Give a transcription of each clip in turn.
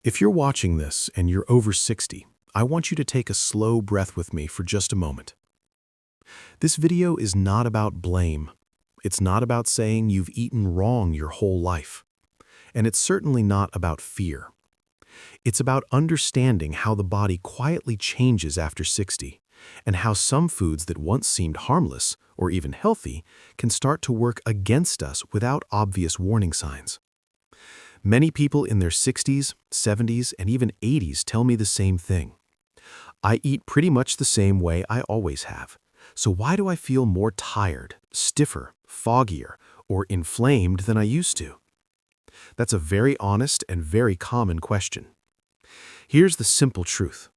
If you're watching this and you're over 60, I want you to take a slow breath with me for just a moment. This video is not about blame. It's not about saying you've eaten wrong your whole life. And it's certainly not about fear. It's about understanding how the body quietly changes after 60, and how some foods that once seemed harmless or even healthy can start to work against us without obvious warning signs. Many people in their 60s, 70s, and even 80s tell me the same thing. I eat pretty much the same way I always have. So why do I feel more tired, stiffer, foggier, or inflamed than I used to? That's a very honest and very common question. Here's the simple truth.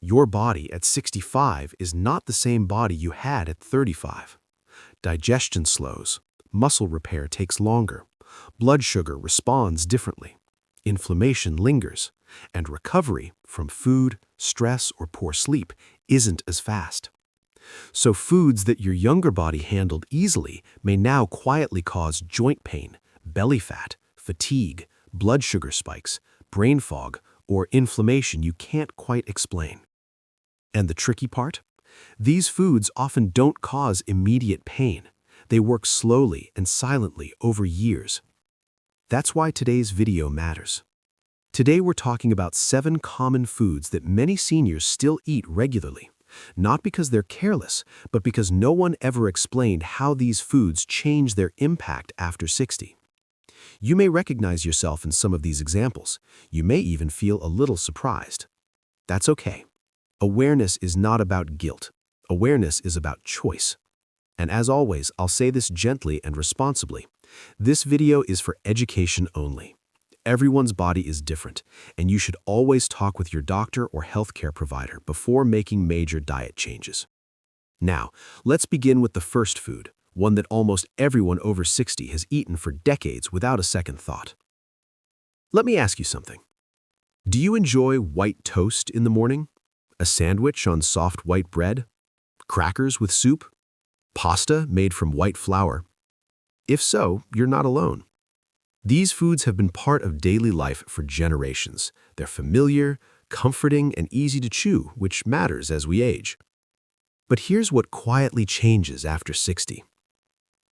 Your body at 65 is not the same body you had at 35. Digestion slows, muscle repair takes longer, blood sugar responds differently, inflammation lingers, and recovery from food, stress, or poor sleep isn't as fast. So foods that your younger body handled easily may now quietly cause joint pain, belly fat, fatigue, blood sugar spikes, brain fog, or inflammation you can't quite explain. And the tricky part? These foods often don't cause immediate pain. They work slowly and silently over years. That's why today's video matters. Today we're talking about 7 common foods that many seniors still eat regularly, not because they're careless, but because no one ever explained how these foods change their impact after 60. You may recognize yourself in some of these examples. You may even feel a little surprised. That's okay. Awareness is not about guilt. Awareness is about choice. And as always, I'll say this gently and responsibly. This video is for education only. Everyone's body is different, and you should always talk with your doctor or healthcare provider before making major diet changes. Now, let's begin with the first food, one that almost everyone over 60 has eaten for decades without a second thought. Let me ask you something. Do you enjoy white toast in the morning? A sandwich on soft white bread? Crackers with soup? Pasta made from white flour? If so, you're not alone. These foods have been part of daily life for generations. They're familiar, comforting, and easy to chew, which matters as we age. But here's what quietly changes after 60.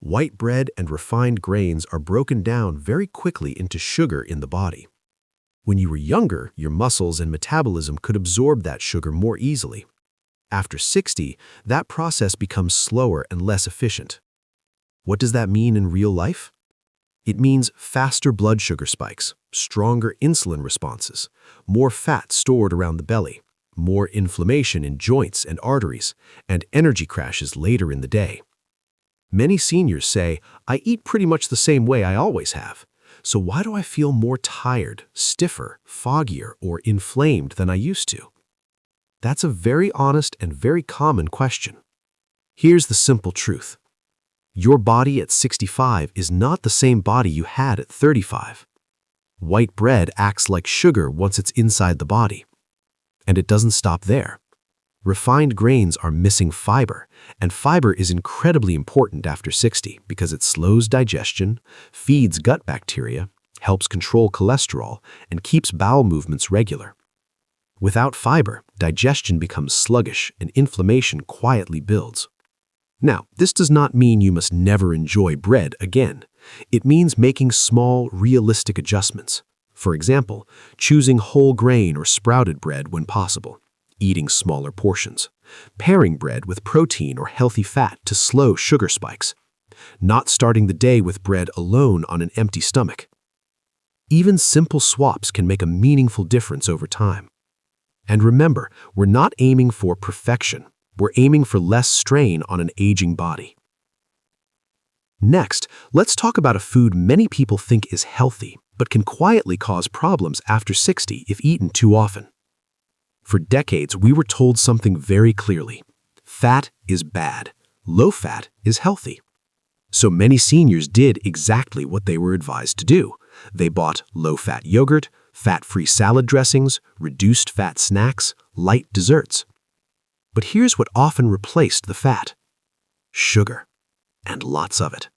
White bread and refined grains are broken down very quickly into sugar in the body. When you were younger, your muscles and metabolism could absorb that sugar more easily. After 60, that process becomes slower and less efficient. What does that mean in real life? It means faster blood sugar spikes, stronger insulin responses, more fat stored around the belly, more inflammation in joints and arteries, and energy crashes later in the day. Many seniors say, I eat pretty much the same way I always have. So why do I feel more tired, stiffer, foggier, or inflamed than I used to? That's a very honest and very common question. Here's the simple truth. Your body at 65 is not the same body you had at 35. White bread acts like sugar once it's inside the body. And it doesn't stop there. Refined grains are missing fiber, and fiber is incredibly important after 60 because it slows digestion, feeds gut bacteria, helps control cholesterol, and keeps bowel movements regular. Without fiber, digestion becomes sluggish and inflammation quietly builds. Now, this does not mean you must never enjoy bread again. It means making small, realistic adjustments. For example, choosing whole grain or sprouted bread when possible, eating smaller portions, pairing bread with protein or healthy fat to slow sugar spikes, not starting the day with bread alone on an empty stomach. Even simple swaps can make a meaningful difference over time. And remember, we're not aiming for perfection. We're aiming for less strain on an aging body. Next, let's talk about a food many people think is healthy, but can quietly cause problems after 60 if eaten too often. For decades, we were told something very clearly. Fat is bad. Low fat is healthy. So many seniors did exactly what they were advised to do. They bought low-fat yogurt, fat-free salad dressings, reduced fat snacks, light desserts. But here's what often replaced the fat: sugar, and lots of it.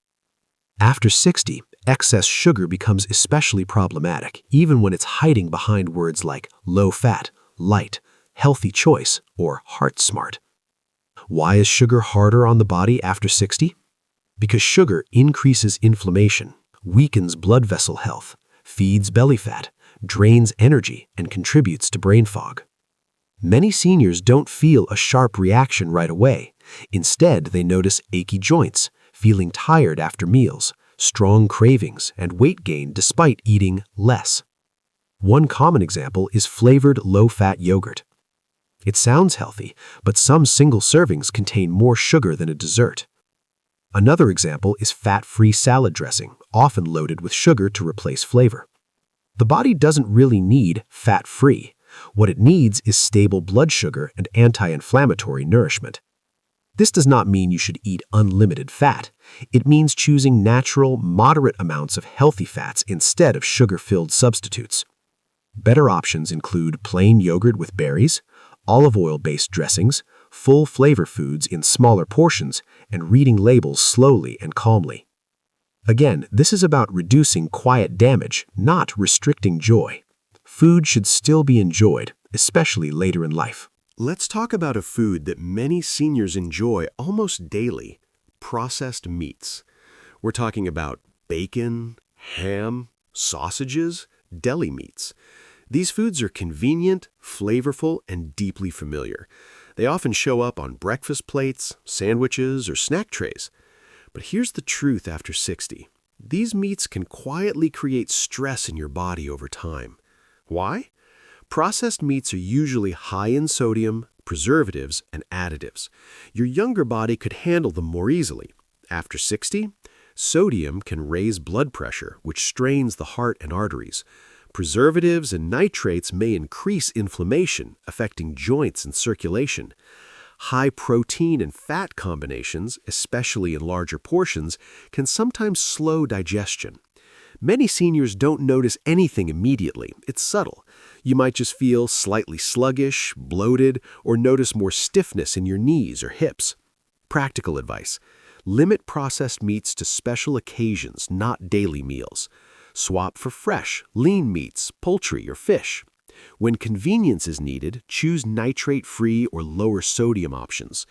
After 60, Excess sugar becomes especially problematic, even when it's hiding behind words like low fat, light, healthy choice, or heart smart. Why is sugar harder on the body after 60? Because sugar increases inflammation, weakens blood vessel health, feeds belly fat, drains energy, and contributes to brain fog. Many seniors don't feel a sharp reaction right away. Instead, they notice achy joints, feeling tired after meals, strong cravings, and weight gain despite eating less. One common example is flavored low-fat yogurt. It sounds healthy, but some single servings contain more sugar than a dessert. Another example is fat-free salad dressing, often loaded with sugar to replace flavor. The body doesn't really need fat-free. What it needs is stable blood sugar and anti-inflammatory nourishment. This does not mean you should eat unlimited fat. It means choosing natural, moderate amounts of healthy fats instead of sugar-filled substitutes. Better options include plain yogurt with berries, olive oil-based dressings, full flavor foods in smaller portions, and reading labels slowly and calmly. Again, this is about reducing quiet damage, not restricting joy. Food should still be enjoyed, especially later in life. Let's talk about a food that many seniors enjoy almost daily: processed meats. We're talking about bacon, ham, sausages, deli meats. These foods are convenient, flavorful, and deeply familiar. They often show up on breakfast plates, sandwiches, or snack trays. But here's the truth after 60. These meats can quietly create stress in your body over time. Why? Processed meats are usually high in sodium, preservatives, and additives. Your younger body could handle them more easily. After 60, sodium can raise blood pressure, which strains the heart and arteries. Preservatives and nitrates may increase inflammation, affecting joints and circulation. High protein and fat combinations, especially in larger portions, can sometimes slow digestion. Many seniors don't notice anything immediately. It's subtle. You might just feel slightly sluggish, bloated, or notice more stiffness in your knees or hips. Practical advice: limit processed meats to special occasions, not daily meals. Swap for fresh, lean meats, poultry, or fish. When convenience is needed, choose nitrate-free or lower sodium options.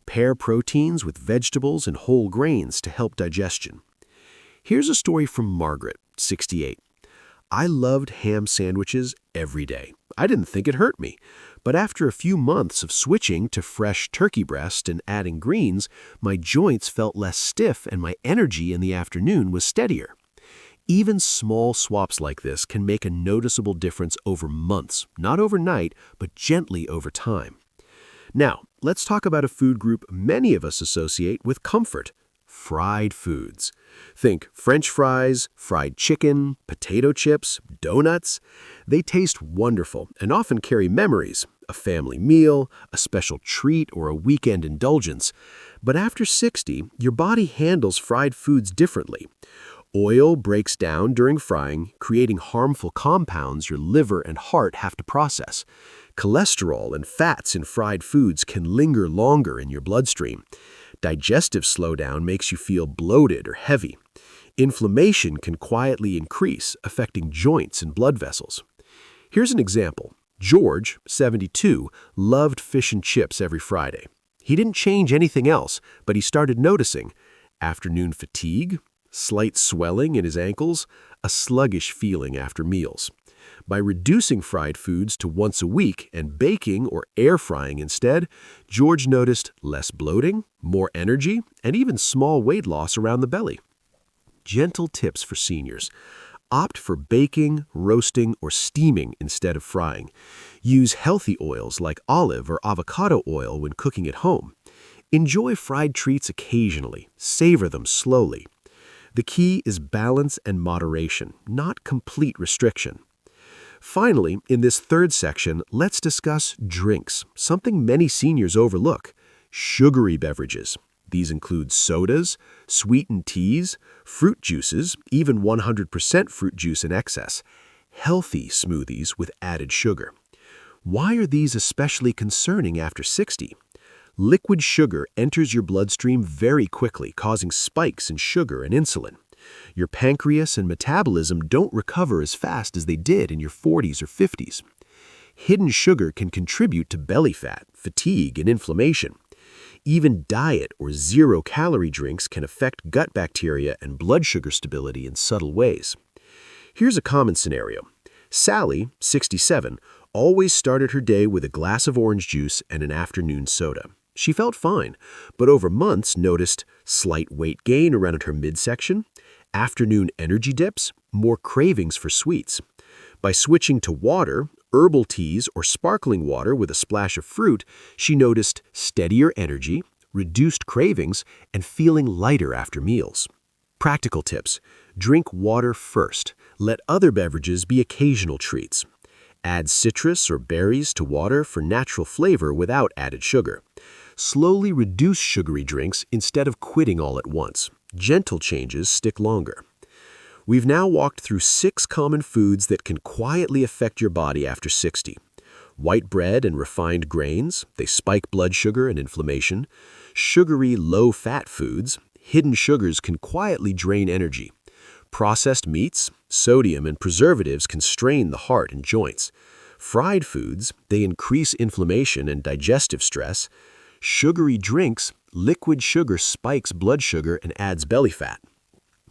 Pair proteins with vegetables and whole grains to help digestion. Here's a story from Margaret, 68. I loved ham sandwiches every day. I didn't think it hurt me. But after a few months of switching to fresh turkey breast and adding greens, my joints felt less stiff and my energy in the afternoon was steadier. Even small swaps like this can make a noticeable difference over months, not overnight, but gently over time. Now, let's talk about a food group many of us associate with comfort: fried foods. Think French fries, fried chicken, potato chips, donuts. They taste wonderful and often carry memories: a family meal, a special treat, or a weekend indulgence. But after 60, your body handles fried foods differently. Oil breaks down during frying, creating harmful compounds your liver and heart have to process. Cholesterol and fats in fried foods can linger longer in your bloodstream. Digestive slowdown makes you feel bloated or heavy. Inflammation can quietly increase, affecting joints and blood vessels. Here's an example. George, 72, loved fish and chips every Friday. He didn't change anything else, but he started noticing afternoon fatigue, slight swelling in his ankles, a sluggish feeling after meals. By reducing fried foods to once a week and baking or air frying instead, George noticed less bloating, more energy, and even small weight loss around the belly. Gentle tips for seniors: opt for baking, roasting, or steaming instead of frying. Use healthy oils like olive or avocado oil when cooking at home. Enjoy fried treats occasionally. Savor them slowly. The key is balance and moderation, not complete restriction. Finally, in this third section, let's discuss drinks, something many seniors overlook: sugary beverages. These include sodas, sweetened teas, fruit juices, even 100% fruit juice in excess, healthy smoothies with added sugar. Why are these especially concerning after 60? Liquid sugar enters your bloodstream very quickly, causing spikes in sugar and insulin. Your pancreas and metabolism don't recover as fast as they did in your 40s or 50s. Hidden sugar can contribute to belly fat, fatigue, and inflammation. Even diet or zero-calorie drinks can affect gut bacteria and blood sugar stability in subtle ways. Here's a common scenario. Sally, 67, always started her day with a glass of orange juice and an afternoon soda. She felt fine, but over months noticed slight weight gain around her midsection, afternoon energy dips, more cravings for sweets. By switching to water, herbal teas, or sparkling water with a splash of fruit, she noticed steadier energy, reduced cravings, and feeling lighter after meals. Practical tips. Drink water first. Let other beverages be occasional treats. Add citrus or berries to water for natural flavor without added sugar. Slowly reduce sugary drinks instead of quitting all at once. Gentle changes stick longer. We've now walked through 6 common foods that can quietly affect your body after 60. White bread and refined grains, they spike blood sugar and inflammation. Sugary, low-fat foods, hidden sugars can quietly drain energy. Processed meats, sodium, and preservatives can strain the heart and joints. Fried foods, they increase inflammation and digestive stress. Sugary drinks, liquid sugar spikes blood sugar and adds belly fat.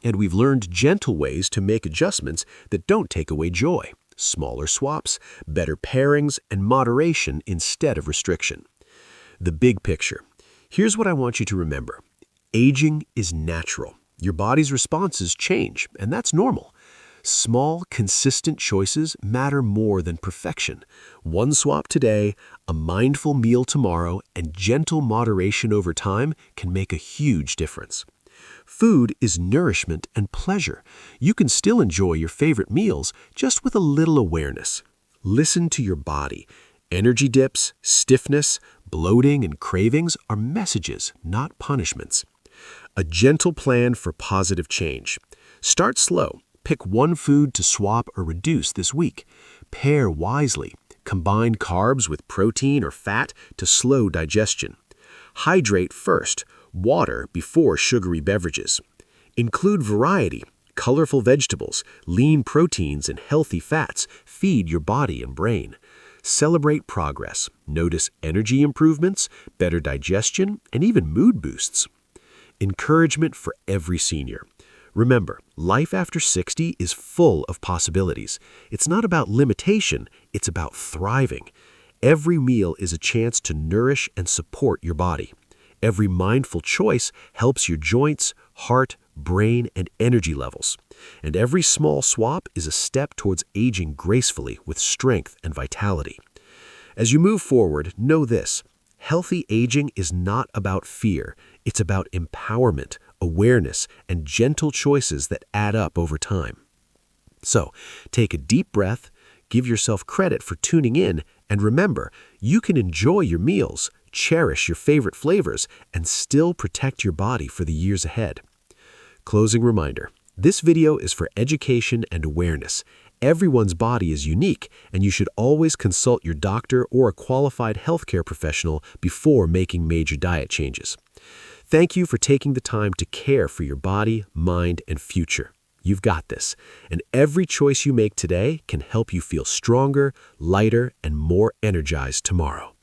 And we've learned gentle ways to make adjustments that don't take away joy. Smaller swaps, better pairings, and moderation instead of restriction. The big picture. Here's what I want you to remember. Aging is natural. Your body's responses change, and that's normal. Small, consistent choices matter more than perfection. One swap today, a mindful meal tomorrow, and gentle moderation over time can make a huge difference. Food is nourishment and pleasure. You can still enjoy your favorite meals, just with a little awareness. Listen to your body. Energy dips, stiffness, bloating, and cravings are messages, not punishments. A gentle plan for positive change. Start slow. Pick one food to swap or reduce this week. Pair wisely. Combine carbs with protein or fat to slow digestion. Hydrate first. Water before sugary beverages. Include variety. Colorful vegetables, lean proteins, and healthy fats feed your body and brain. Celebrate progress. Notice energy improvements, better digestion, and even mood boosts. Encouragement for every senior. Remember, life after 60 is full of possibilities. It's not about limitation, it's about thriving. Every meal is a chance to nourish and support your body. Every mindful choice helps your joints, heart, brain, and energy levels. And every small swap is a step towards aging gracefully with strength and vitality. As you move forward, know this. Healthy aging is not about fear. It's about empowerment, awareness, and gentle choices that add up over time. So, take a deep breath, give yourself credit for tuning in, and remember, you can enjoy your meals, cherish your favorite flavors, and still protect your body for the years ahead. Closing reminder, this video is for education and awareness. Everyone's body is unique, and you should always consult your doctor or a qualified healthcare professional before making major diet changes. Thank you for taking the time to care for your body, mind, and future. You've got this, and every choice you make today can help you feel stronger, lighter, and more energized tomorrow.